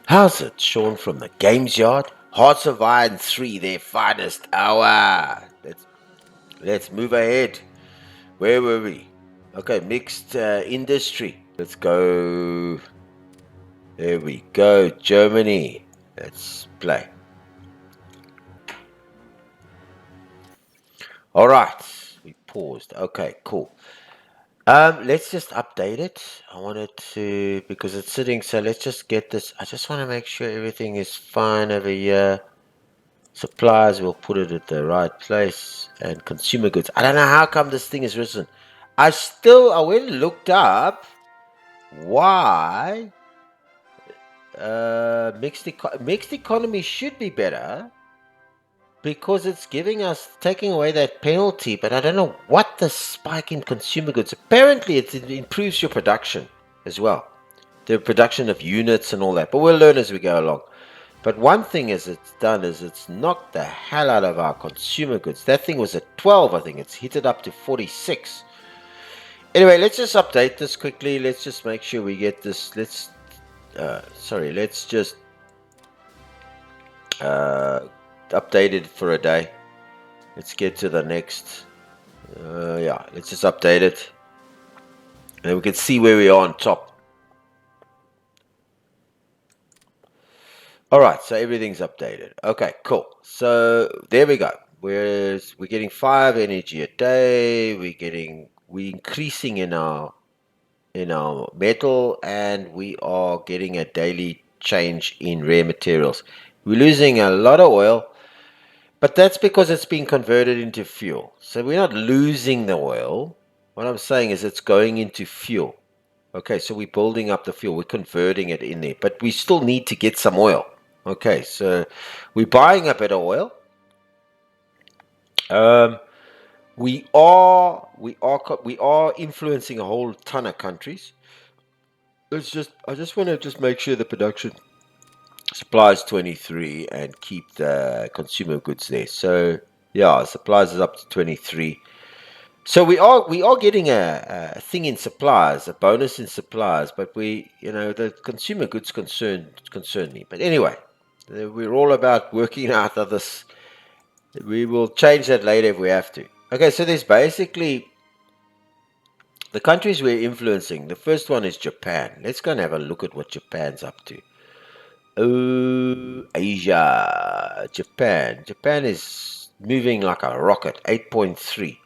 How's it, Sean from the Games Yard? Hearts of Iron 3, their finest hour. Let's move ahead. Where were we? Okay, mixed industry. Let's go. There we go. Germany. Let's play. All right. We paused. Okay, cool. Let's just update it. I wanted to, because it's sitting, so let's just get this. I just want to make sure everything is fine over here. Supplies, we'll put it at the right place. And consumer goods. I don't know how come this thing is risen. I went and looked up why mixed economy should be better, because it's taking away that penalty. But I don't know what the spike in consumer goods. Apparently, it improves your production as well, the production of units and all that. But we'll learn as we go along. But one thing it's done is it's knocked the hell out of our consumer goods. That thing was at 12, I think. It's hit it up to 46. Anyway, let's just update this quickly. Let's just make sure we get this. Let's just update it for a day. Let's get to the next. Let's just update it. And we can see where we are on top. All right, so everything's updated. Okay, cool. So there we go. We're getting 5 energy a day. We're increasing in our metal, and we are getting a daily change in rare materials. We're losing a lot of oil, but that's because it's being converted into fuel. So we're not losing the oil. What I'm saying is it's going into fuel. Okay, so we're building up the fuel. We're converting it in there, but we still need to get some oil. Okay, so we're buying a bit of oil. We are influencing a whole ton of countries. I just want to make sure the production supplies 23 and keep the consumer goods there. So yeah, supplies is up to 23. So we are getting a thing in supplies, a bonus in supplies, but the consumer goods concern me. But anyway, we're all about working out of this. We will change that later if we have to. Okay, so there's basically the countries we're influencing. The first one is Japan. Let's go and have a look at what Japan's up to. Oh, Asia. Japan. Japan is moving like a rocket. 8.3.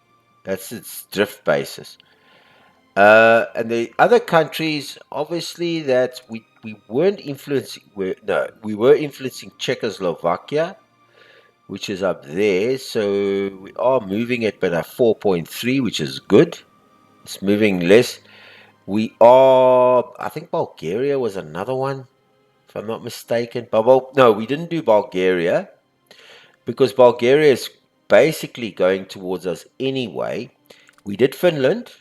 That's its drift basis. And the other countries, obviously, that we weren't influencing. We were influencing Czechoslovakia, which is up there. So we are moving it, but at 4.3, which is good. It's moving less. I think Bulgaria was another one, if I'm not mistaken. No, we didn't do Bulgaria, because Bulgaria is basically going towards us anyway. We did Finland.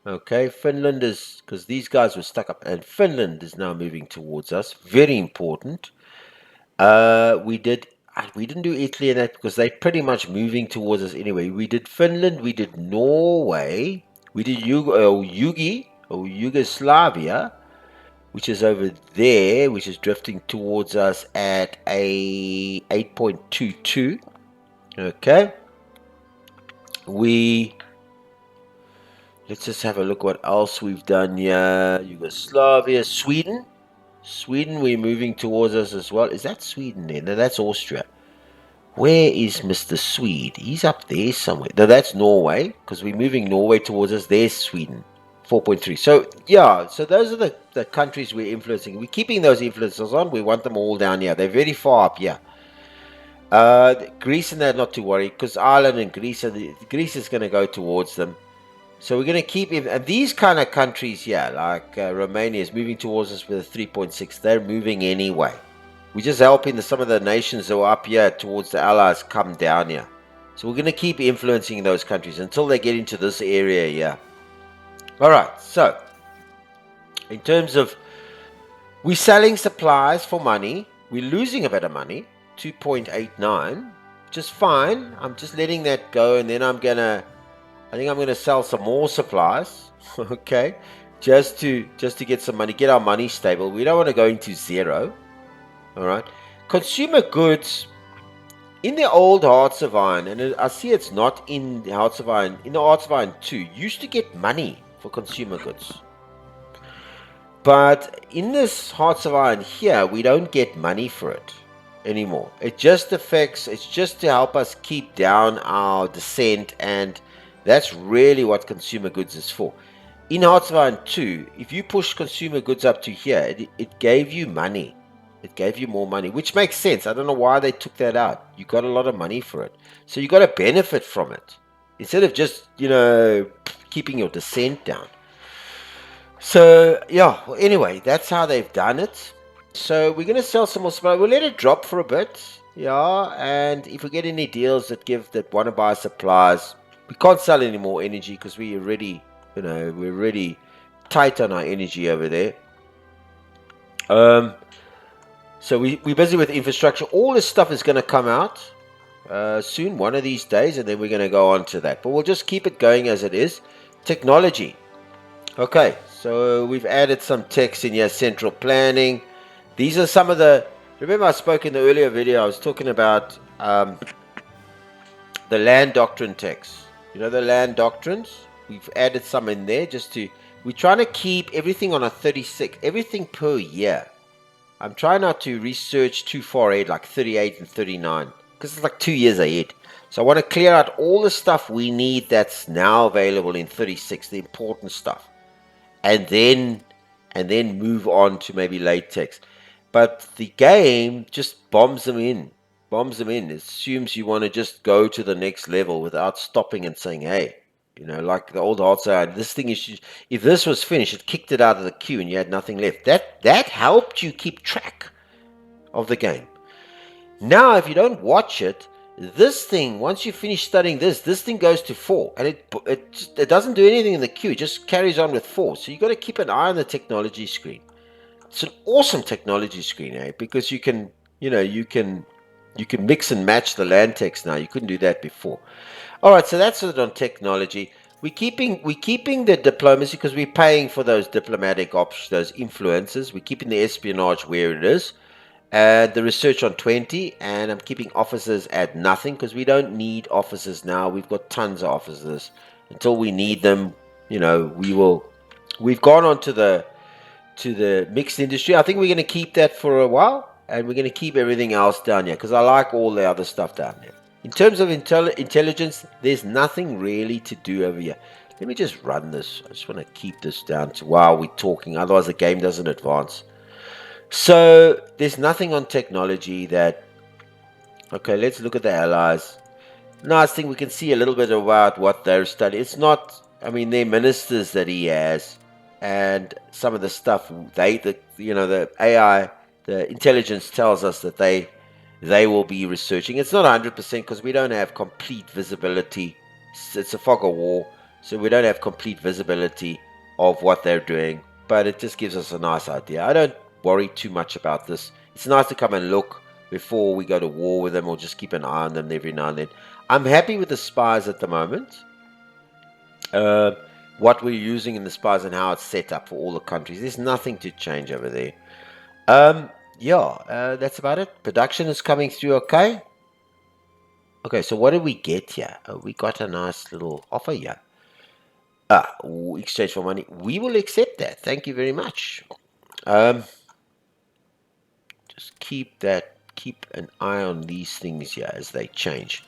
Okay, Finland is, because these guys were stuck up, and Finland is now moving towards us. Very important. We didn't do Italy and that, because they're pretty much moving towards us anyway. We did Finland, we did Norway, we did Yugoslavia, which is over there, which is drifting towards us at a 8.22. Okay. Let's just have a look what else we've done here. Yugoslavia, Sweden, we're moving towards us as well. Is that Sweden there? No, that's Austria. Where is Mr. Swede? He's up there somewhere. No, that's Norway, because we're moving Norway towards us. There's Sweden, 4.3. So, yeah, so those are the countries we're influencing. We're keeping those influences on. We want them all down here. They're very far up here. Greece and that, not to worry, because Ireland and Greece is going to go towards them. So we're going to keep him. And these kind of countries here, like Romania, is moving towards us with a 3.6. They're moving anyway. We're just helping some of the nations that are up here towards the Allies come down here. So we're going to keep influencing those countries until they get into this area here. All right. So in terms of, we're selling supplies for money. We're losing a bit of money, 2.89. Just fine. I'm just letting that go, and then I think I'm going to sell some more supplies. Okay. just to get some money, get our money stable. We don't want to go into zero. All right. Consumer goods in the old Hearts of Iron, and I see it's not in the Hearts of Iron, in the Hearts of Iron 2, used to get money for consumer goods. But in this Hearts of Iron here, we don't get money for it anymore. It just affects, it's just to help us keep down our descent, and that's really what consumer goods is for. In Hearts of Iron 2, if you push consumer goods up to here, it gave you money. It gave you more money, which makes sense. I don't know why they took that out. You got a lot of money for it. So you got to benefit from it. Instead of just, keeping your descent down. So, yeah, well, anyway, that's how they've done it. So we're going to sell some more supply. We'll let it drop for a bit. Yeah, and if we get any deals that want to buy supplies, we can't sell any more energy because we're already tight on our energy over there. So we're busy with infrastructure. All this stuff is going to come out soon, one of these days, and then we're going to go on to that. But we'll just keep it going as it is. Technology. Okay, so we've added some text in here, central planning. These are some of the... Remember I spoke in the earlier video, I was talking about the land doctrine text. You know the land doctrines? We've added some in there we're trying to keep everything on a 36, everything per year. I'm trying not to research too far ahead, like 38 and 39, because it's like 2 years ahead. So I want to clear out all the stuff we need that's now available in 36, the important stuff. And then move on to maybe latex. But the game just bombs them in. It assumes you want to just go to the next level without stopping and saying, hey, like the old Hearts of Iron, this thing is, if this was finished, it kicked it out of the queue and you had nothing left. That helped you keep track of the game. Now, if you don't watch it, this thing, once you finish studying this thing goes to 4, and it doesn't do anything in the queue. It just carries on with 4. So you got to keep an eye on the technology screen. It's an awesome technology screen, because you can mix and match the land text now. You couldn't do that before. All right, so that's it on technology. We're keeping the diplomacy because we're paying for those diplomatic options, those influences. We're keeping the espionage where it is. And the research on 20, and I'm keeping officers at nothing because we don't need officers now. We've got tons of officers. Until we need them, we've gone on to the mixed industry. I think we're going to keep that for a while, and we're going to keep everything else down here because I like all the other stuff down here. In terms of intelligence, there's nothing really to do over here. Let me just run this. I just want to keep this down to while we're talking, otherwise the game doesn't advance. So there's nothing on technology that... Okay, let's look at the allies. Nice thing, we can see a little bit about what they're studying. It's not... they're ministers that he has, and some of the stuff the AI, the intelligence tells us that they will be researching. It's not 100% because we don't have complete visibility. It's a fog of war, so we don't have complete visibility of what they're doing, but it just gives us a nice idea. I don't worry too much about this. It's nice to come and look before we go to war with them, or just keep an eye on them every now and then. I'm happy with the spies at the moment. What we're using in the spies and how it's set up for all the countries. There's nothing to change over there. That's about it. Production is coming through okay. Okay, so what did we get here? We got a nice little offer here. Exchange for money. We will accept that. Thank you very much. Just keep an eye on these things here as they change.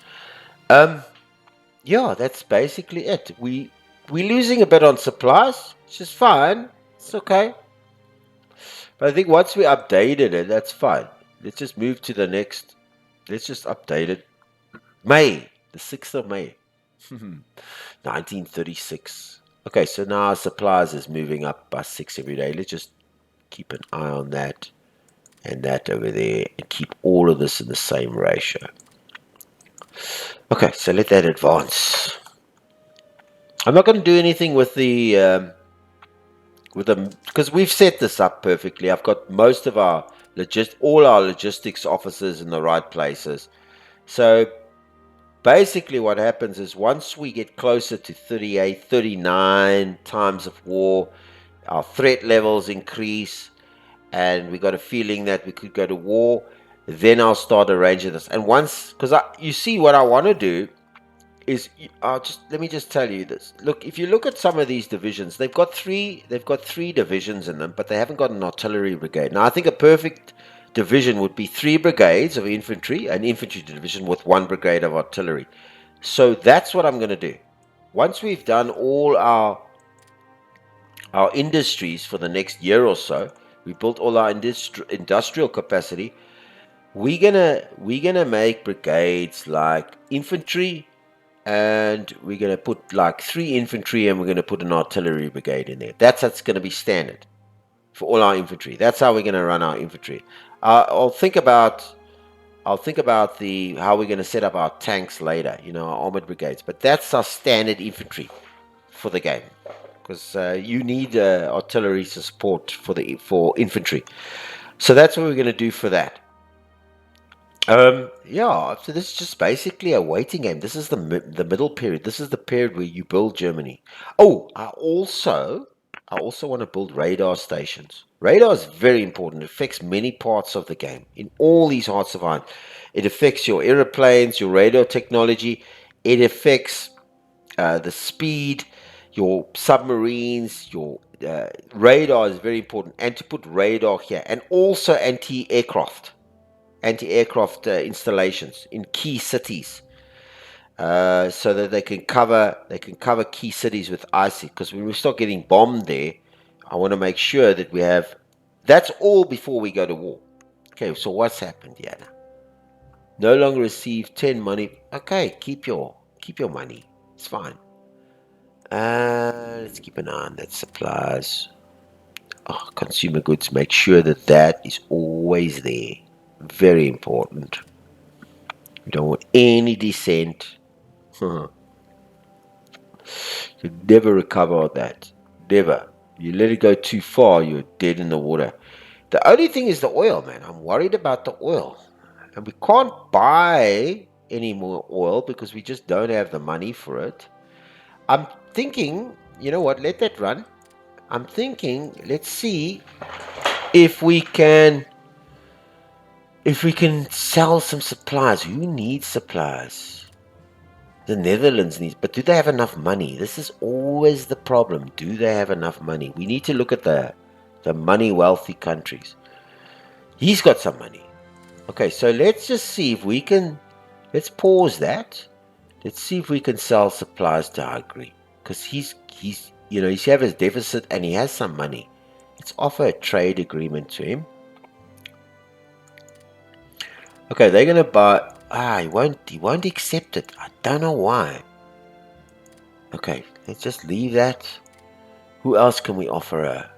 That's basically it. We're losing a bit on supplies, which is fine. It's okay. But I think once we updated it, that's fine. Let's just move to the next. Let's just update it. May, the 6th of May, 1936. Okay, so now our supplies is moving up by 6 every day. Let's just keep an eye on that and that over there, and keep all of this in the same ratio. Okay, so let that advance. I'm not going to do anything with the because we've set this up perfectly. I've got most of all our logistics officers in the right places. So basically what happens is once we get closer to 38, 39 times of war, our threat levels increase, and we got a feeling that we could go to war, then I'll start arranging this. And once, because you see, what I want to do is, let me just tell you this. Look, if you look at some of these divisions, they've got three divisions in them, but they haven't got an artillery brigade. Now, I think a perfect division would be 3 brigades of infantry, an infantry division with 1 brigade of artillery. So that's what I'm going to do. Once we've done all our industries for the next year or so, we built all our industrial capacity, we're gonna make brigades like infantry, and we're gonna put like 3 infantry, and we're gonna put an artillery brigade in there. That's gonna be standard for all our infantry. That's how we're gonna run our infantry. I'll think about the how we're gonna set up our tanks later, our armored brigades. But that's our standard infantry for the game, because you need artillery support for infantry. So that's what we're going to do for that. Yeah. So this is just basically a waiting game. This is the middle period. This is the period where you build Germany. Oh, I also want to build radar stations. Radar is very important. It affects many parts of the game. In all these Hearts of Iron, it affects your aeroplanes, your radar technology. It affects the speed, your submarines, your radar is very important. And to put radar here, and also anti-aircraft installations in key cities, so that they can cover key cities with IC. Because when we start getting bombed there, I want to make sure that we have. That's all before we go to war. Okay, so what's happened here? No longer receive 10 money. Okay, keep your money. It's fine. Let's keep an eye on that supplies. Consumer goods. Make sure that is always there. Very important. You don't want any descent. You never recover that. Never. You let it go too far, you're dead in the water. The only thing is the oil, man. I'm worried about the oil. And we can't buy any more oil because we just don't have the money for it. I'm thinking, you know what, let that run. I'm thinking, let's see if we can sell some supplies. Who needs supplies? The Netherlands needs, but do they have enough money? This is always the problem. Do they have enough money? We need to look at the money wealthy countries. He's got some money. Okay, so let's just see if we can, let's pause that. Let's see if we can sell supplies to Hungary, because he's have his deficit and he has some money. Let's offer a trade agreement to him. Okay, they're gonna buy. He won't accept it. I don't know why. Okay, let's just leave that. Who else can we offer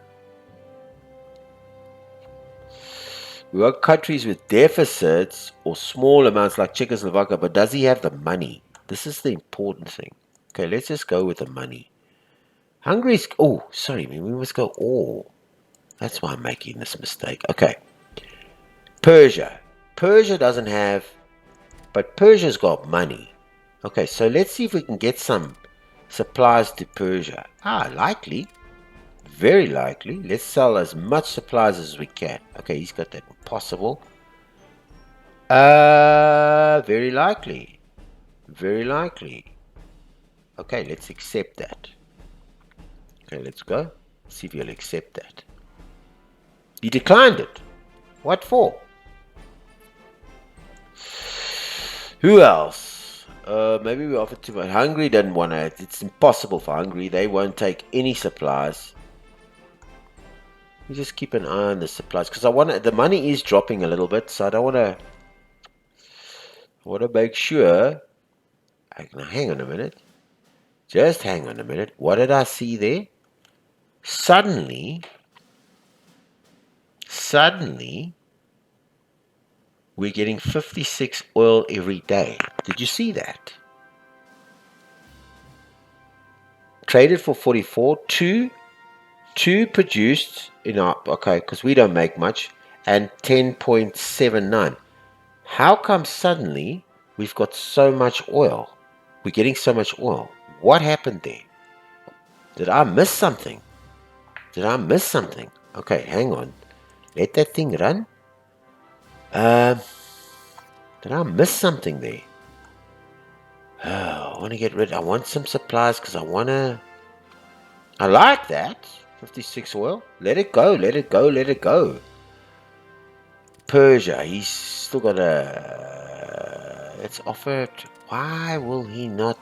We got countries with deficits or small amounts like Czechoslovakia, but does he have the money? This is the important thing. Okay, let's just go with the money. Hungary's... Oh, sorry, we must go all. That's why I'm making this mistake. Okay. Persia. Persia doesn't have... But Persia's got money. Okay, so let's see if we can get some supplies to Persia. Likely. Very likely. Let's sell as much supplies as we can. Okay, he's got that. Impossible. Very likely. Very likely. Okay, let's accept that. Okay, let's go. See if he'll accept that. He declined it. What for? Who else? Maybe we offered too much. Hungary doesn't want to. It's impossible for Hungary. They won't take any supplies. You just keep an eye on the supplies, because the money is dropping a little bit, so I don't want to. I want to make sure. Now, hang on a minute. Just hang on a minute. What did I see there? Suddenly, we're getting 56 oil every day. Did you see that? Traded for 44. Two produced in our... Okay, because we don't make much. And 10.79. How come suddenly we've got so much oil? We're getting so much oil. What happened there? Did I miss something? Did I miss something? Okay, hang on. Let that thing run. Did I miss something there? Oh, I want to get rid. I want some supplies because I want to. I like that. 56 oil. Let it go. Let it go. Let it go. Persia. He's still got a. It's offered. Why will he not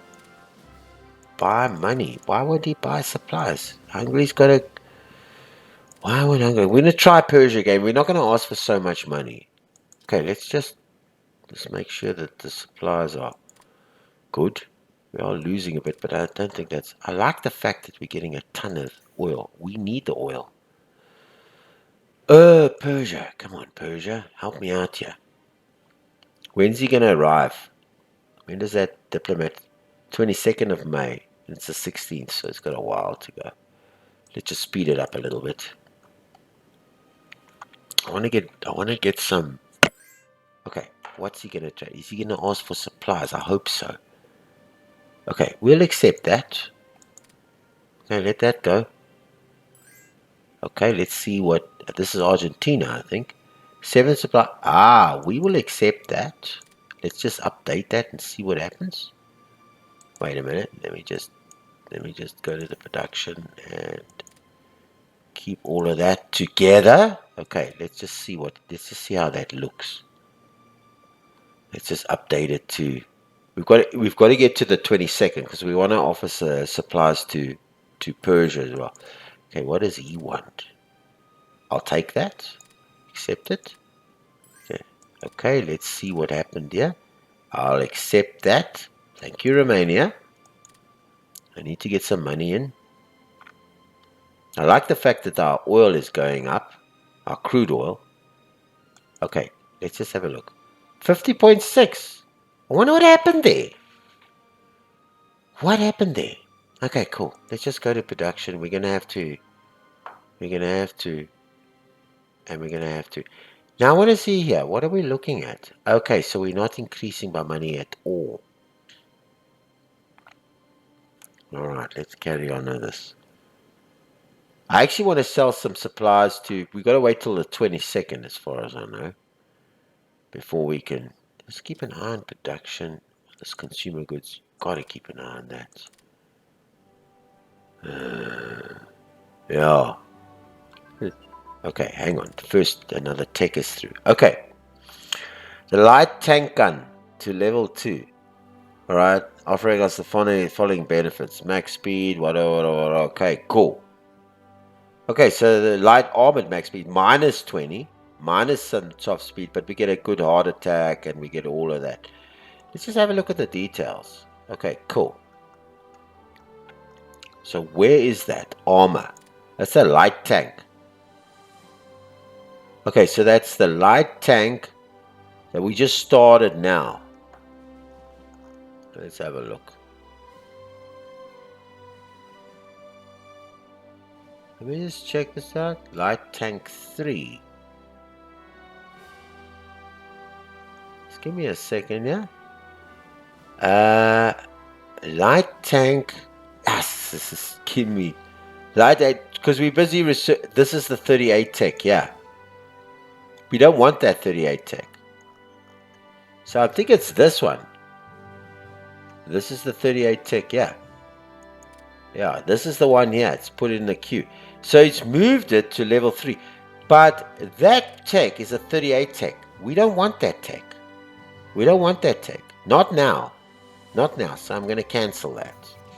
buy money? Why would he buy supplies? Hungary's got a. Why would Hungary? We're going to try Persia again. We're not going to ask for so much money. Okay, let's just make sure that the supplies are good. We are losing a bit, but I don't think that's... I like the fact that we're getting a ton of oil. We need the oil. Persia. Come on, Persia. Help me out here. When's he going to arrive? When does that diplomat... 22nd of May. It's the 16th, so it's got a while to go. Let's just speed it up a little bit. I want to get some... Okay, what's he going to trade? Is he going to ask for supplies? I hope so. Okay, we'll accept that. Okay, let that go. Okay, let's see what... This is Argentina, I think. 7 supply... Ah, we will accept that. Let's just update that and see what happens. Wait a minute. Let me just go to the production and keep all of that together. Okay, let's just see how that looks. Let's just update it to... We've got to get to the 22nd because we want to offer supplies to Persia as well. Okay, what does he want? I'll take that. Accept it. Okay, let's see what happened here. I'll accept that. Thank you, Romania. I need to get some money in. I like the fact that our oil is going up. Our crude oil. Okay, let's just have a look. 50.6. I wonder what happened there. What happened there? Okay, cool. Let's just go to production. We're going to have to. Now I want to see here. What are we looking at? Okay, so we're not increasing by money at all. Alright, let's carry on with this. I actually want to sell some supplies to... We've got to wait till the 22nd as far as I know. Before we can... Let's keep an eye on production. This consumer goods. Got to keep an eye on that. Yeah. Okay, hang on. First, another tech is through. Okay. The light tank gun to level 2. Alright. Offering us the following benefits. Max speed, whatever. Okay, cool. Okay, so the light armored max speed, minus 20. Minus some soft speed, but we get a good heart attack and we get all of that. Let's just have a look at the details. Okay, cool. So where is that? Armor. That's a light tank. Okay, so that's the light tank that we just started now. Let's have a look. Let me just check this out. Light tank 3. Just give me a second, yeah? Light tank. Yes, this is kidding me. Light 8, because we're busy research. This is the 38 tech, yeah. We don't want that 38 tech. So I think it's this one. This is the 38 tech, yeah. Yeah, this is the one here. It's put in the queue. So it's moved it to level 3. But that tech is a 38 tech. We don't want that tech. We don't want that tech. Not now. Not now. So I'm going to cancel that.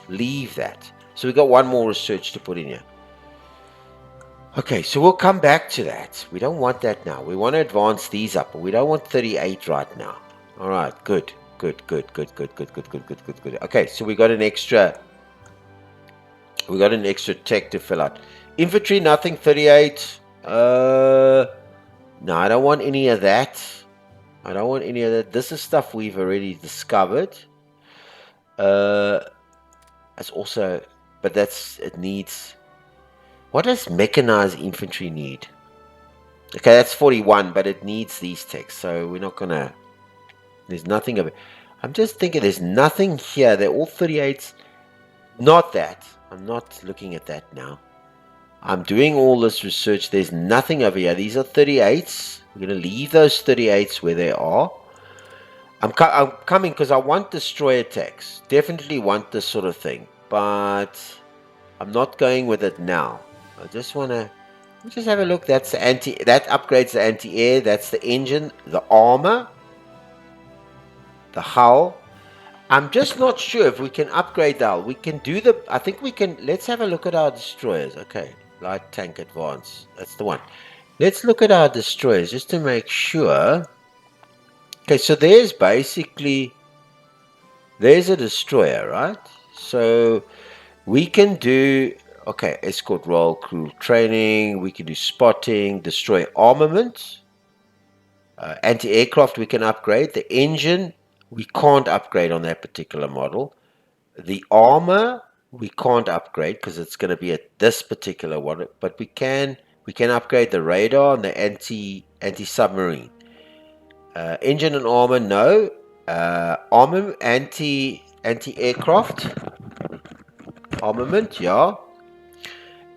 Leave that. So we've got one more research to put in here. Okay, so we'll come back to that. We don't want that now. We want to advance these up. But we don't want 38 right now. All right, good. Good. Okay, so we got an extra... We got an extra tech to fill out. Infantry, nothing, 38. No, I don't want any of that. I don't want any of that. This is stuff we've already discovered. It's also... But that's... It needs... What does mechanized infantry need? Okay, that's 41, but it needs these techs. So we're not going to... There's nothing of it. I'm just thinking there's nothing here. They're all 38s. Not that. I'm not looking at that now. I'm doing all this research. There's nothing over here. These are 38s. I'm going to leave those 38s where they are. I'm coming because I want destroyer attacks. Definitely want this sort of thing. But I'm not going with it now. I just want to just have a look. That's the that upgrades the anti-air. That's the engine, the armor, the hull. I'm just not sure if we can upgrade the hull. We can do the, I think we can, let's have a look at our destroyers. Okay, light tank advance. That's the one. Let's look at our destroyers just to make sure. Okay, so there's basically, there's a destroyer, right? So we can do, okay, escort role, crew training. We can do spotting, destroy armament. Anti-aircraft we can upgrade. The engine we can't upgrade on that particular model. The armor we can't upgrade because it's going to be at this particular one, but we can upgrade the radar and the anti-submarine. Engine and armor, no. Armor anti-aircraft armament, yeah.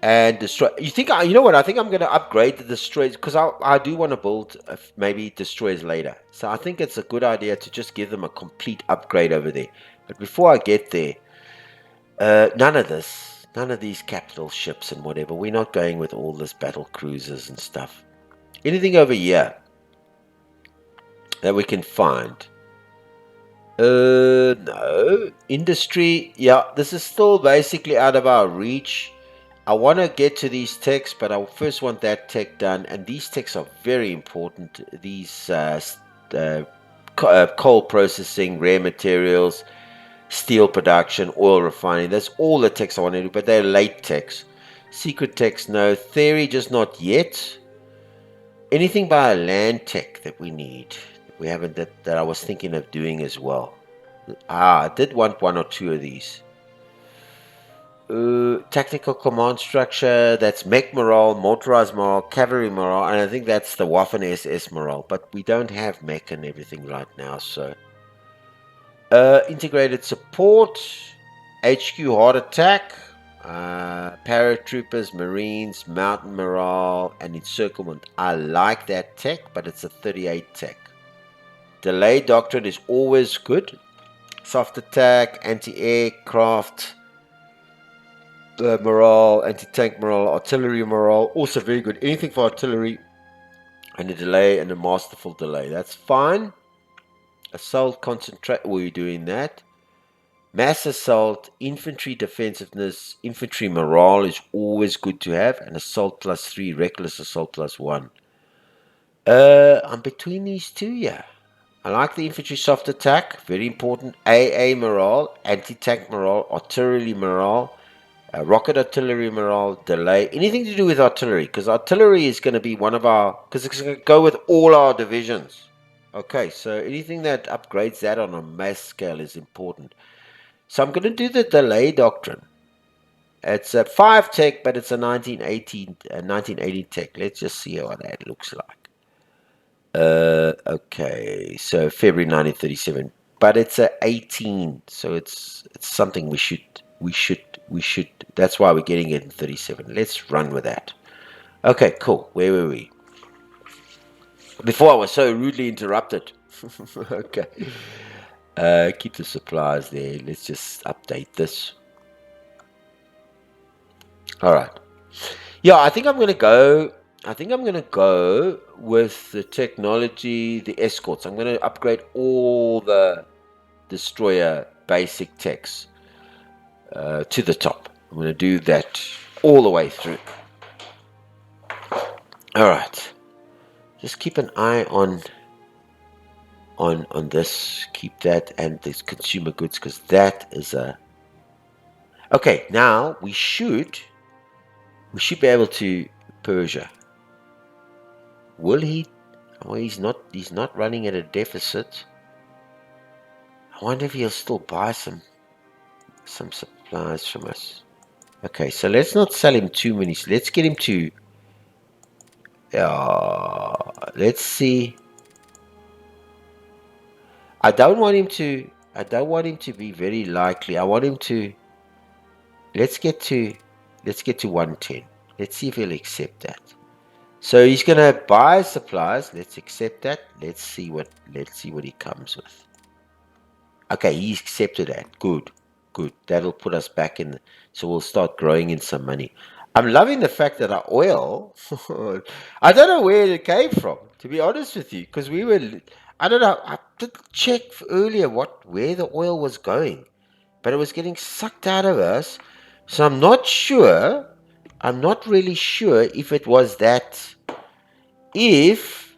And destroy. You think you know what? I think I'm going to upgrade the destroyers because I do want to build maybe destroyers later. So I think it's a good idea to just give them a complete upgrade over there. But before I get there, none of these capital ships and whatever. We're not going with all this battle cruisers and stuff. Anything over here that we can find? No. Industry, yeah, this is still basically out of our reach. I want to get to these techs, but I first want that tech done. And these techs are very important. These coal processing, rare materials, steel production, oil refining. That's all the techs I want to do, but they're late techs. Secret techs, no. Theory, just not yet. Anything by a land tech that we need, we haven't, that I was thinking of doing as well. I did want one or two of these. Tactical command structure, that's mech morale, motorized morale, cavalry morale, and I think that's the Waffen SS morale, but we don't have mech and everything right now, so. Integrated support, HQ hard attack, paratroopers, marines, mountain morale, and encirclement. I like that tech, but it's a 38 tech. Delay doctrine is always good. Soft attack, anti-aircraft morale, anti-tank morale, artillery morale, also very good. Anything for artillery, and a delay and a masterful delay. That's fine. Assault, concentrate. We're doing that. Mass assault, infantry defensiveness, infantry morale is always good to have, and assault +3, reckless assault +1. I'm between these two, yeah. I like the infantry soft attack, very important. AA morale, anti-tank morale, artillery morale, rocket artillery morale, delay, anything to do with artillery, because artillery is going to be one of our, because it's going to go with all our divisions. Okay, so anything that upgrades that on a mass scale is important. So I'm going to do the delay doctrine. It's a 5 tech, but it's a 1980 tech. Let's just see what that looks like. Okay, so February 1937, but it's a 18, so it's something we should. That's why we're getting it in 37. Let's run with that. Okay, cool. Where were we? Before I was so rudely interrupted. Okay. Keep the supplies there. Let's just update this. All right. Yeah, I think I'm going to go. I think I'm going to go with the technology, the escorts. I'm going to upgrade all the destroyer basic techs to the top. I'm going to do that all the way through. All right. Just keep an eye on this. Keep that and this consumer goods, because that is a. Okay, now we should be able to Persia. Will he? Oh, he's not running at a deficit. I wonder if he'll still buy some supplies from us. Okay, so let's not sell him too many. Let's get him to. Let's see. I don't want him to be very likely. I want him to. Let's get to 110. Let's see if he'll accept that. So he's gonna buy supplies. Let's accept that. Let's see what he comes with. Okay, he accepted that. Good, good. That'll put us back in. So we'll start growing in some money. I'm loving the fact that our oil. I don't know where it came from, to be honest with you, because we were. I don't know. I did check earlier where the oil was going, but it was getting sucked out of us. So I'm not sure. I'm not really sure if it was that. If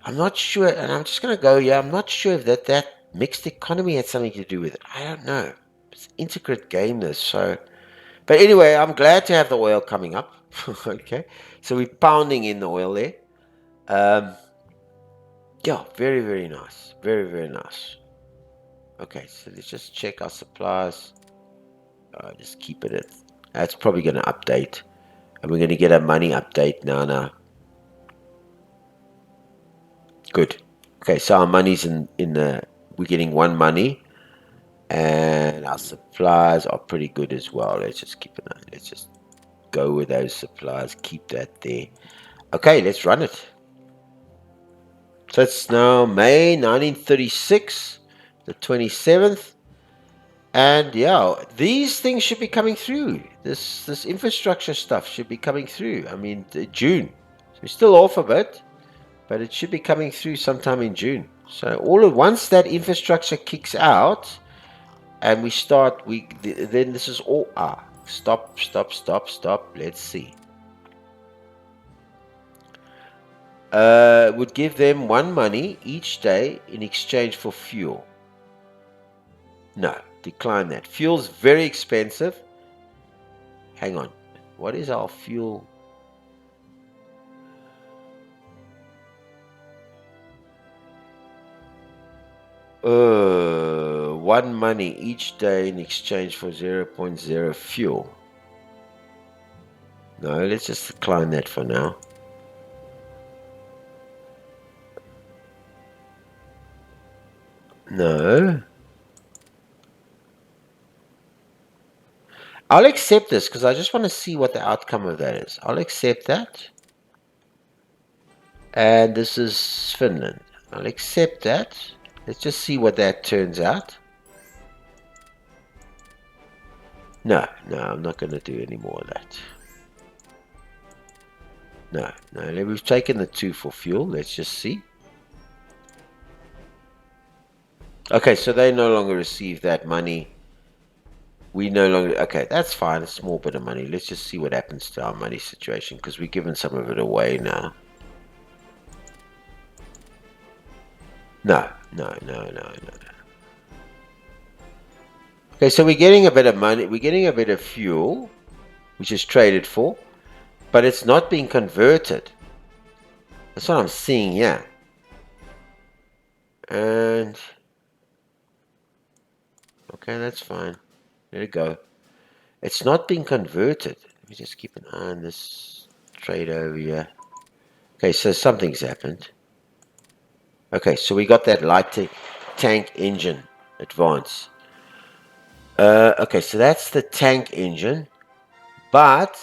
I'm not sure, and I'm just going to go here. I'm not sure if that mixed economy had something to do with it. I don't know. It's an intricate game, this. So, but anyway, I'm glad to have the oil coming up. Okay, so we're pounding in the oil there. Yeah, very, very nice. Very, very nice. Okay, so let's just check our supplies. Just keep it at. That's probably going to update, and we're going to get a money update now. Good. Okay, so our money's in the. We're getting one money, and our supplies are pretty good as well. Let's just keep it. Let's just go with those supplies. Keep that there. Okay, let's run it. So it's now May 1936, the 27th, and yeah, these things should be coming through. This infrastructure stuff should be coming through. I mean, June. So we're still off a bit, but it should be coming through sometime in June. So once that infrastructure kicks out, and we start, then this is all stop. Let's see. Would give them one money each day in exchange for fuel. No, decline that. Fuel's very expensive. Hang on. What is our fuel? One money each day in exchange for 0.0 fuel. No, let's just decline that for now. No. I'll accept this because I just want to see what the outcome of that is. I'll accept that. And this is Finland. I'll accept that. Let's just see what that turns out. No, I'm not going to do any more of that. No, we've taken the 2 for fuel. Let's just see. Okay, so they no longer receive that money. We no longer... Okay, that's fine. A small bit of money. Let's just see what happens to our money situation because we've given some of it away now. No. Okay, so we're getting a bit of money. We're getting a bit of fuel, which is traded for, but it's not being converted. That's what I'm seeing here. And... Okay, that's fine. Let it go. It's not being converted. Let me just keep an eye on this trade over here. Okay, so something's happened. Okay, so we got that light tank engine advance. Okay, so that's the tank engine. But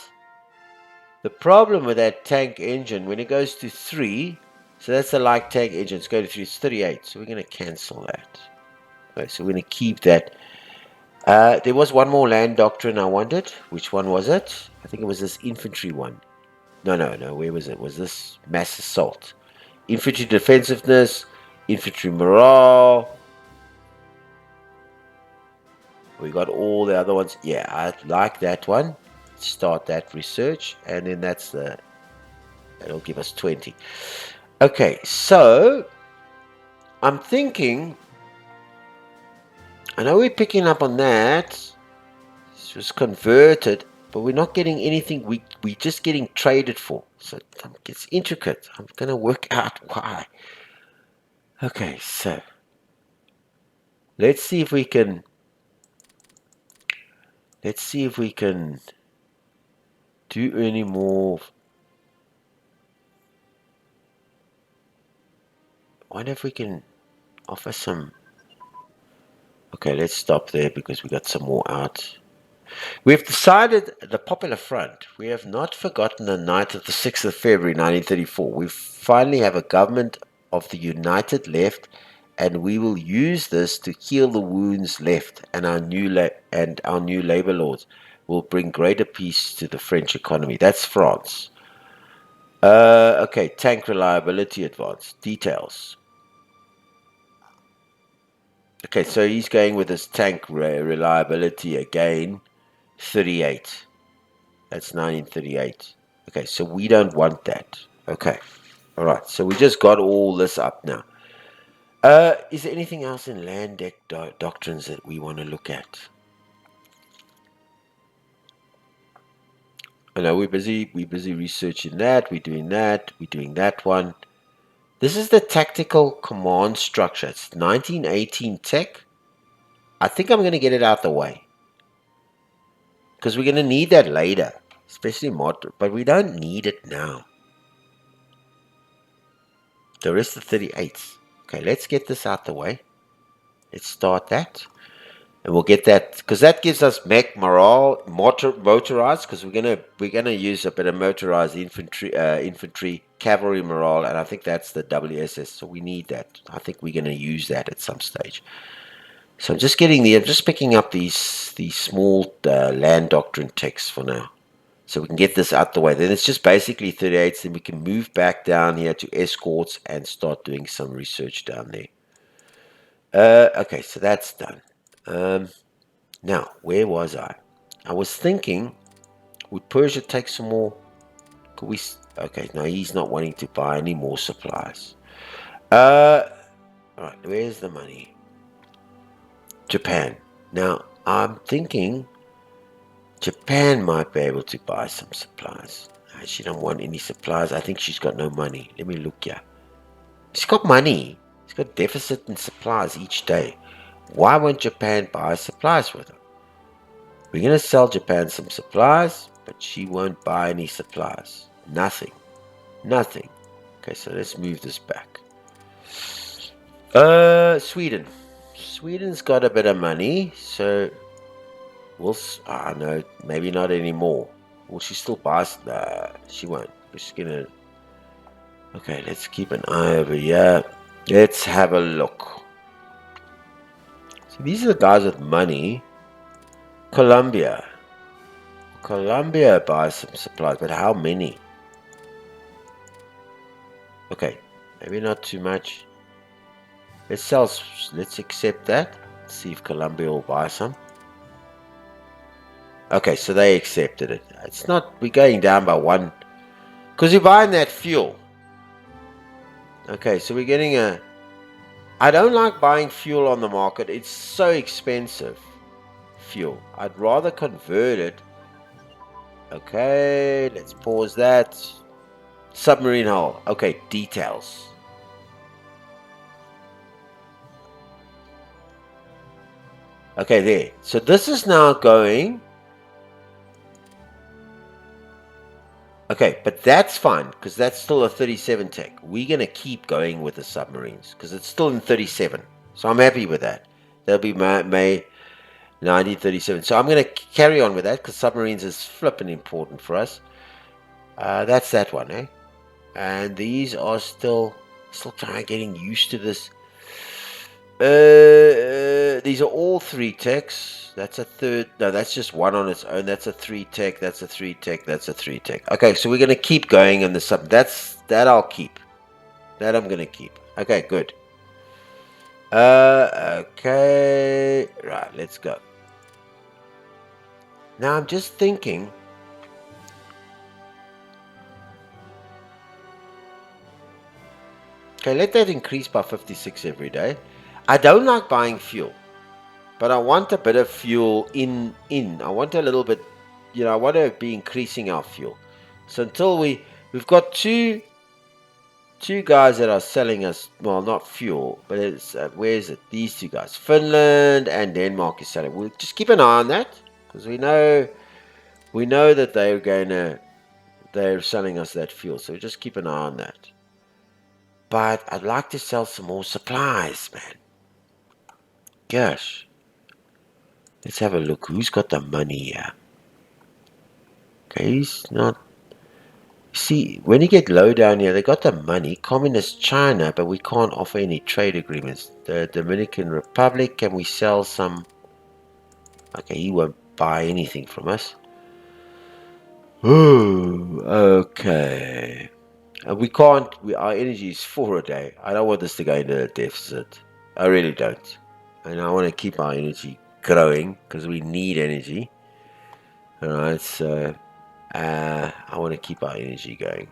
the problem with that tank engine, when it goes to 3, so that's the light tank engine, it's going to 3, it's 38. So we're going to cancel that. Okay, so we're going to keep that. There was one more land doctrine I wanted. Which one was it? I think it was this infantry one. No. Where was it? Was this mass assault? Infantry defensiveness, infantry morale. We got all the other ones. Yeah, I like that one. Start that research, and then that'll give us 20. Okay, so I'm thinking. I know we're picking up on that. This was converted, but we're not getting anything. We're just getting traded for. So it's intricate. I'm gonna work out why. Okay, so let's see if we can. Let's see if we can do any more. I wonder if we can offer some. Okay, let's stop there because we got some more out. We've decided the Popular Front. We have not forgotten the night of the 6th of February 1934. We finally have a government of the united left, and we will use this to heal the wounds left, and our new labor laws will bring greater peace to the French economy. That's France. Okay, tank reliability advance. Details. Okay, so he's going with his tank reliability again. 38. That's 1938. Okay, so we don't want that. Okay, all right. So we just got all this up now. Is there anything else in land deck doctrines that we want to look at? I know we're busy. We're busy researching that. We're doing that. We're doing that one. This is the tactical command structure. It's 1918 tech. I think I'm going to get it out the way because we're going to need that later, especially mod. But we don't need it now. The rest of 38s. Okay, let's get this out the way. Let's start that. And we'll get that because that gives us mech morale, motorized, because we're gonna use a bit of motorized infantry, cavalry morale, and I think that's the WSS. So we need that. I think we're gonna use that at some stage. So I'm just picking up these small land doctrine texts for now, so we can get this out the way. Then it's just basically 38s. Then we can move back down here to escorts and start doing some research down there. Okay, so that's done. Now, where was I? I was thinking, would Persia take some more? Could we? Okay, no, he's not wanting to buy any more supplies. All right, where's the money? Japan. Now, I'm thinking Japan might be able to buy some supplies. She don't want any supplies. I think she's got no money. Let me look here. She's got money. She's got deficit in supplies each day. Why won't Japan buy supplies with her? We're going to sell Japan some supplies, but she won't buy any supplies. Nothing. Nothing. Okay, so let's move this back. Sweden. Sweden's got a bit of money, so we'll... no, maybe not anymore. Will she still buy... she won't. We're just going to... Okay, let's keep an eye over here. Let's have a look. So these are the guys with money. Colombia. Colombia buys some supplies, but how many? Okay, maybe not too much. Let's accept that. See if Colombia will buy some. Okay, so they accepted it. It's not, we're going down by one. Because you're buying that fuel. Okay, so we're getting a... I don't like buying fuel on the market. It's so expensive. Fuel. I'd rather convert it. Okay, let's pause that. Submarine hull. Okay, details. Okay, there. So this is now going... Okay, but that's fine, because that's still a 37 tech. We're going to keep going with the submarines, because it's still in 37. So I'm happy with that. That'll be May 1937. So I'm going to carry on with that, because submarines is flipping important for us. That's that one, eh? And these are still getting used to this. These are all 3 techs. That's a third. No, that's just one on its own. That's a 3 tech. That's a 3 tech. That's a 3 tech. Okay, so we're gonna keep going in the sub. That I'll keep. That I'm gonna keep. Okay, good. Okay. Right, let's go. Now I'm just thinking. Okay, let that increase by 56 every day. I don't like buying fuel. But I want a bit of fuel in. I want a little bit, I want to be increasing our fuel. So until we've got two guys that are selling us, well, not fuel, but it's, where is it? These 2 guys. Finland and Denmark is selling. We'll just keep an eye on that, because we know that they're selling us that fuel. So just keep an eye on that. But I'd like to sell some more supplies, man. Gosh. Let's have a look. Who's got the money here? Okay, he's not. See, when you get low down here, they got the money. Communist China, but we can't offer any trade agreements. The Dominican Republic, can we sell some? Okay, he won't buy anything from us. Ooh, okay. We can't. Our energy is 4 a day. I don't want this to go into a deficit. I really don't. And I want to keep our energy growing because we need energy. All right, so I want to keep our energy going.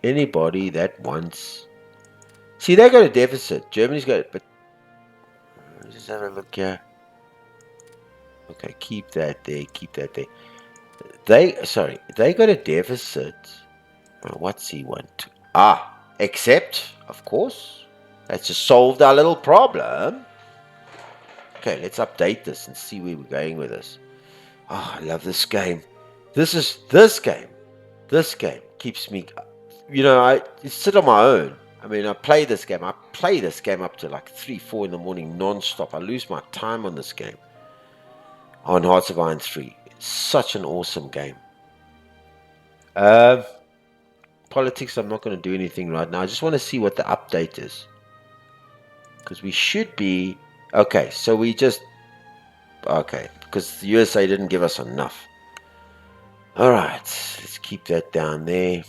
Anybody that wants. See, they got a deficit. Germany's got it, but let's just have a look here. Okay, keep that there. Keep that there. They got a deficit. What's he want? Accept, of course. That's just solved our little problem. Okay, let's update this and see where we're going with this. Oh, I love this game. This game keeps me. I sit on my own. I mean, I play this game. I play this game up to like 3, 4 in the morning non-stop. I lose my time on this game. On Hearts of Iron 3. It's such an awesome game. Politics, I'm not going to do anything right now. I just want to see what the update is. Because we should be... Okay, so we just... Okay, because the USA didn't give us enough. Alright, let's keep that down there.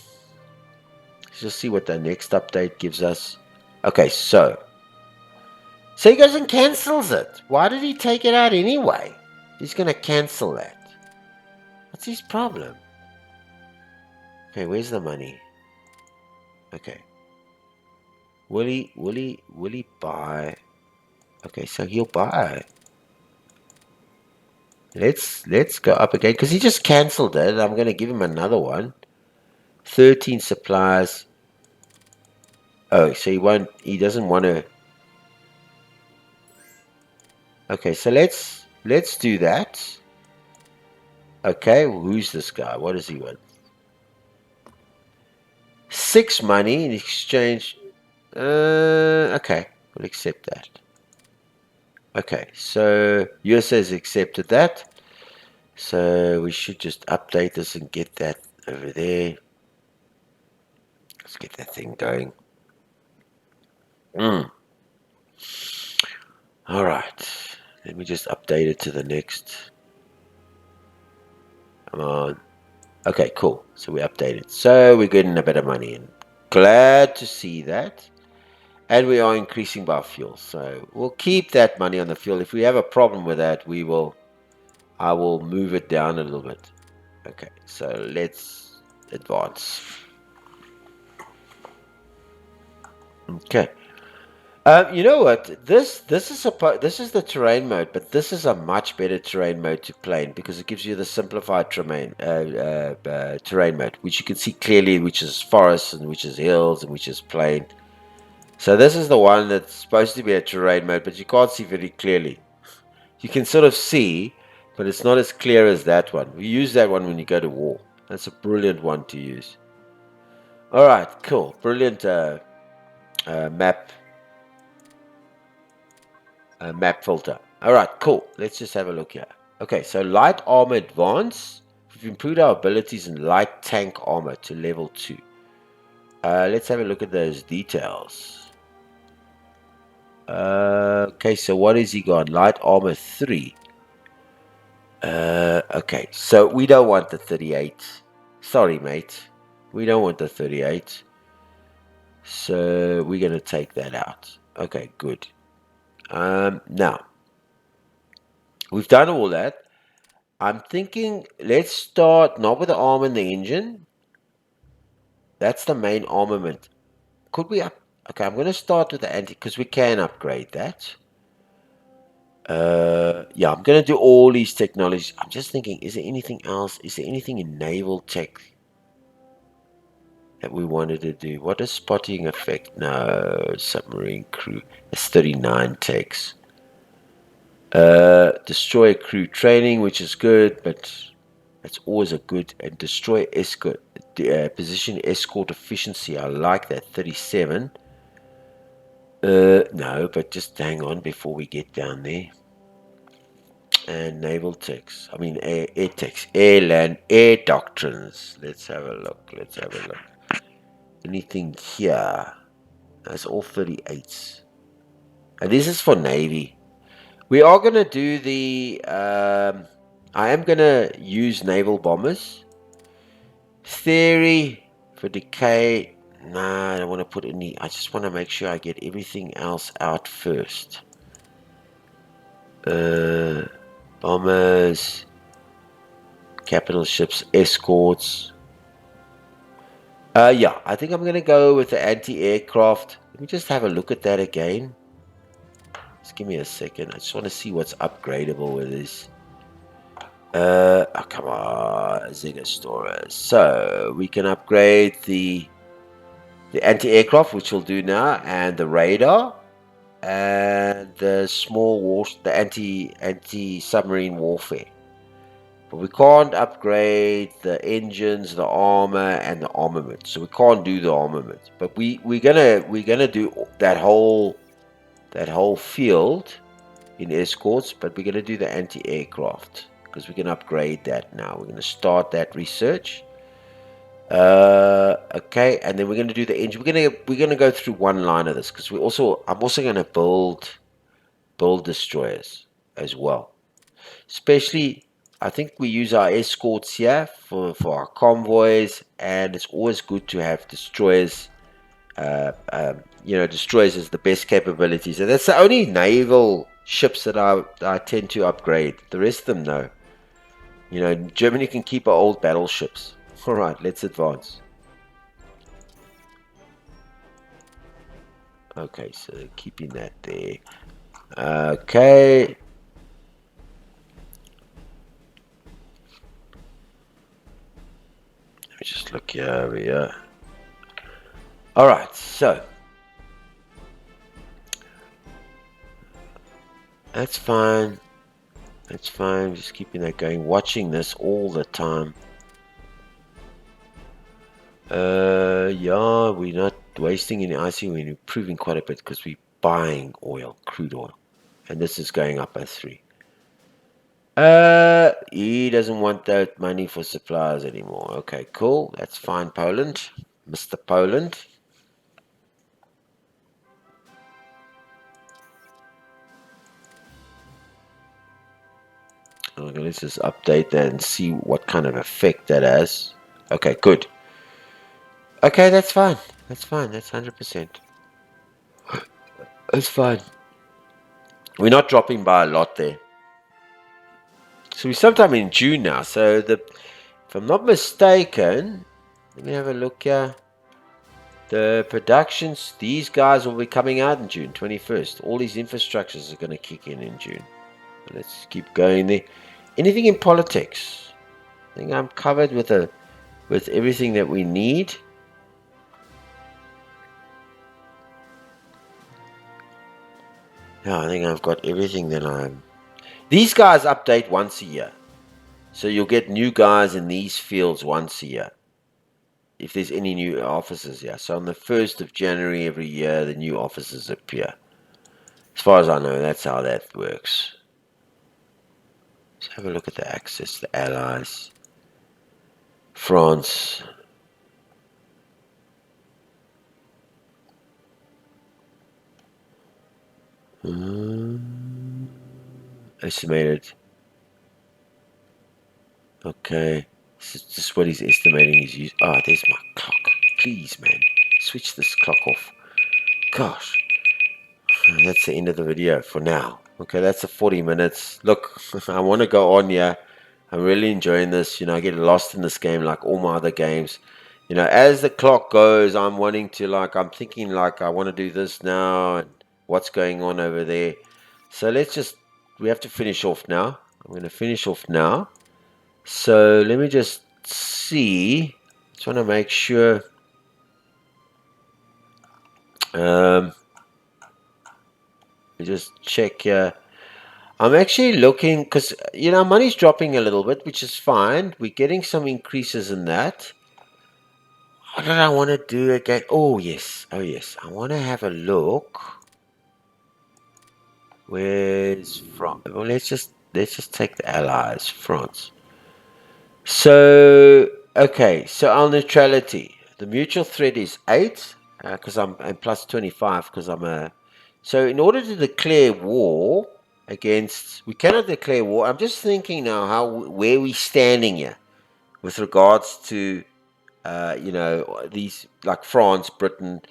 Let's just see what the next update gives us. Okay, so he goes and cancels it. Why did he take it out anyway? He's going to cancel that. What's his problem? Okay, where's the money? Okay. Will he buy? Okay, so he'll buy. Let's go up again because he just cancelled it. I'm going to give him another one. 13 suppliers. Oh, so he doesn't want to. Okay, so let's do that. Okay, who's this guy? What does he want? 6 money in exchange. Okay, we'll accept that. Okay, so USA has accepted that. So we should just update this and get that over there. Let's get that thing going. Alright. Let me just update it to the next. Come on. Okay, cool. So we updated. So we're getting a bit of money in. Glad to see that. And we are increasing by fuel. So we'll keep that money on the fuel. If we have a problem with that, I will move it down a little bit. Okay, so let's advance. Okay. You know what? This is the terrain mode, but this is a much better terrain mode to play in because it gives you the simplified terrain mode, which you can see clearly, which is forest and which is hills and which is plain. So this is the one that's supposed to be a terrain mode, but you can't see very clearly. You can sort of see, but it's not as clear as that one. We use that one when you go to war. That's a brilliant one to use. All right, cool, brilliant map. Map filter. Alright, cool. Let's just have a look here. Okay, so light armor advance. We've improved our abilities in light tank armor to level 2. Let's have a look at those details. Okay, so what has he got? Light armor 3. Okay, so we don't want the 38. Sorry, mate. We don't want the 38. So we're going to take that out. Okay, good. Now, we've done all that. I'm thinking let's start not with the arm and the engine. That's the main armament. Could we up? Okay, I'm going to start with the anti because we can upgrade that. Yeah, I'm going to do all these technologies. I'm just thinking, is there anything else? Is there anything in naval tech that we wanted to do? What does spotting affect? No, submarine crew. It's 39 techs. Destroyer crew training, which is good, but that's always a good. And destroy escort position escort efficiency. I like that. 37. No, but just hang on before we get down there. And naval techs. I mean, air techs. Air land, air doctrines. Let's have a look. Let's have a look. Anything here? That's all 38s. And this is for Navy. We are going to do the... I am going to use naval bombers. Theory for decay. Nah, I don't want to put any... I just want to make sure I get everything else out first. Bombers, capital ships, escorts. Yeah, I think I'm going to go with the anti-aircraft. Let me just have a look at that again. Just give me a second. I just want to see what's upgradable with this. Oh, come on, Zigastora. So we can upgrade the anti-aircraft, which we'll do now, and the radar, and the the anti-submarine warfare. But we can't upgrade the engines, the armor, and the armament. So we can't do the armament. But we're gonna do that whole field in escorts. But we're gonna do the anti-aircraft because we can upgrade that now. We're gonna start that research. Okay, and then we're gonna do the engine. We're gonna go through one line of this because I'm also gonna build destroyers as well. Especially, I think we use our escorts here for our convoys, and it's always good to have destroyers. Destroyers is the best capabilities, and that's the only naval ships that I tend to upgrade. The rest of them, no. Germany can keep our old battleships. All right, let's advance. Okay, so keeping that there. Okay. Let me just look here over here. Alright, so that's fine. That's fine. Just keeping that going. Watching this all the time. Yeah, we're not wasting any IC. We're improving quite a bit because we're buying oil, crude oil. And this is going up by 3. He doesn't want that money for suppliers anymore. Okay, cool. That's fine, Poland. Mr. Poland. Okay, let's just update that and see what kind of effect that has. Okay, good. Okay, that's fine. That's fine. That's 100%. That's fine. We're not dropping by a lot there. So we're sometime in June now. So if I'm not mistaken, let me have a look here. The productions, these guys will be coming out in June 21st. All these infrastructures are going to kick in June. Let's keep going there. Anything in politics? I think I'm covered with everything that we need. Yeah, I think I've got everything that I'm... These guys update once a year. So you'll get new guys in these fields once a year. If there's any new officers here. So on the 1st of January every year, the new officers appear. As far as I know, that's how that works. Let's have a look at the Axis, the Allies. France. Estimated. Okay. This is just what he's estimating he's used. Ah, there's my clock. Please, man. Switch this clock off. Gosh. That's the end of the video for now. Okay, that's the 40 minutes. Look, I want to go on here. I'm really enjoying this. I get lost in this game like all my other games. As the clock goes, I'm thinking I want to do this now and what's going on over there. So we have to finish off now. I'm going to finish off now. So let me just see. Just want to make sure. Just check here. I'm actually looking because money's dropping a little bit, which is fine. We're getting some increases in that. What did I want to do again? Oh yes, I want to have a look. Where's France? Well, let's just take the Allies, France. So okay, so our neutrality. The mutual threat is 8, because I'm plus 25 because I'm a. So in order to declare war against, we cannot declare war. I'm just thinking now where we standing here with regards to these like France, Britain.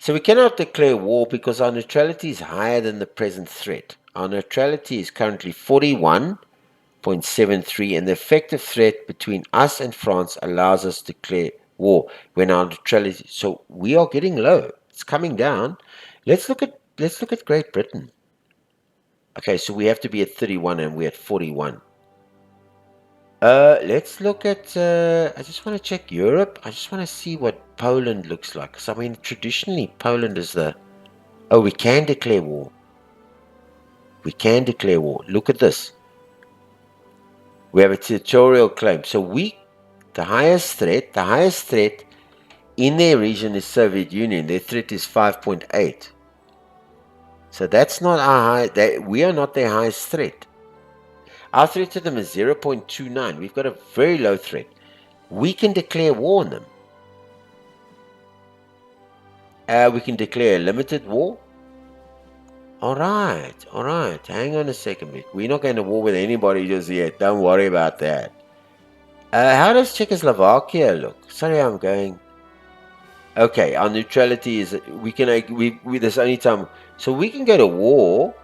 So we cannot declare war because our neutrality is higher than the present threat. Our neutrality is currently 41.73, and the effective threat between us and France allows us to declare war when our neutrality. So we are getting low. It's coming down. Let's look at Great Britain. Okay, so we have to be at 31 and we're at 41. Let's look at. I just want to check Europe. I just want to see what Poland looks like. Because I mean, traditionally, Poland is the. Oh, we can declare war. We can declare war. Look at this. We have a territorial claim. So the highest threat in their region is Soviet Union. Their threat is 5.8. So that's not our high. We are not their highest threat. Our threat to them is 0.29. We've got a very low threat. We can declare war on them. We can declare a limited war. All right. Hang on a second, Vic. We're not going to war with anybody just yet. Don't worry about that. How does Czechoslovakia look? Sorry, I'm going. Okay, our neutrality is there's only time, so we can go to war.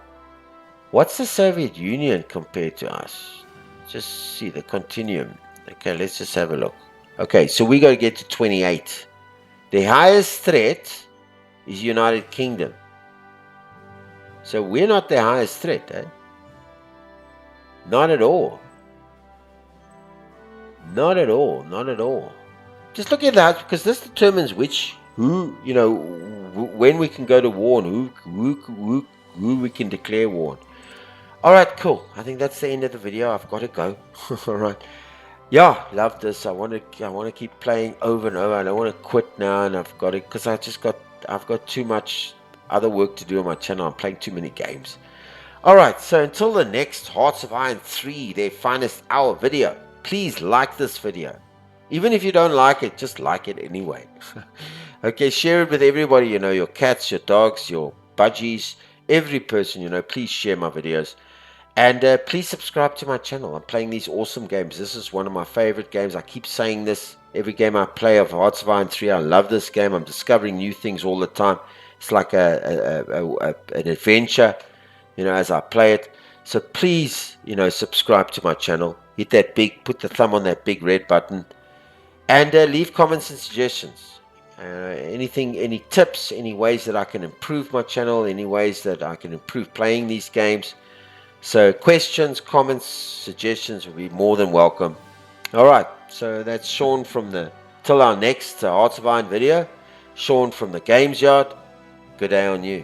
What's the Soviet Union compared to us? Just see the continuum. Okay, let's just have a look. Okay, so we got to get to 28. The highest threat is United Kingdom. So we're not the highest threat, eh? Not at all. Not at all. Just look at that, because this determines when we can go to war and who we can declare war on. All right, cool. I think that's the end of the video. I've got to go. All right. Yeah, love this. I want to keep playing over and over. I don't want to quit now, and I've got it because I've got too much other work to do on my channel. I'm playing too many games. All right, so until the next Hearts of Iron 3, their finest hour video, please like this video. Even if you don't like it, just like it anyway. Okay, share it with everybody, your cats, your dogs, your budgies, every person, please share my videos. And please subscribe to my channel. I'm playing these awesome games. This is one of my favorite games. I keep saying this every game I play of Hearts of Iron 3. I love this game. I'm discovering new things all the time. It's like an adventure, as I play it. So please, subscribe to my channel. Put the thumb on that big red button. And leave comments and suggestions. Any tips, any ways that I can improve my channel, any ways that I can improve playing these games. So questions, comments, suggestions will be more than welcome. All right, so that's Sean till our next Hearts of Iron video. Sean from the Games Yard. Good day on you.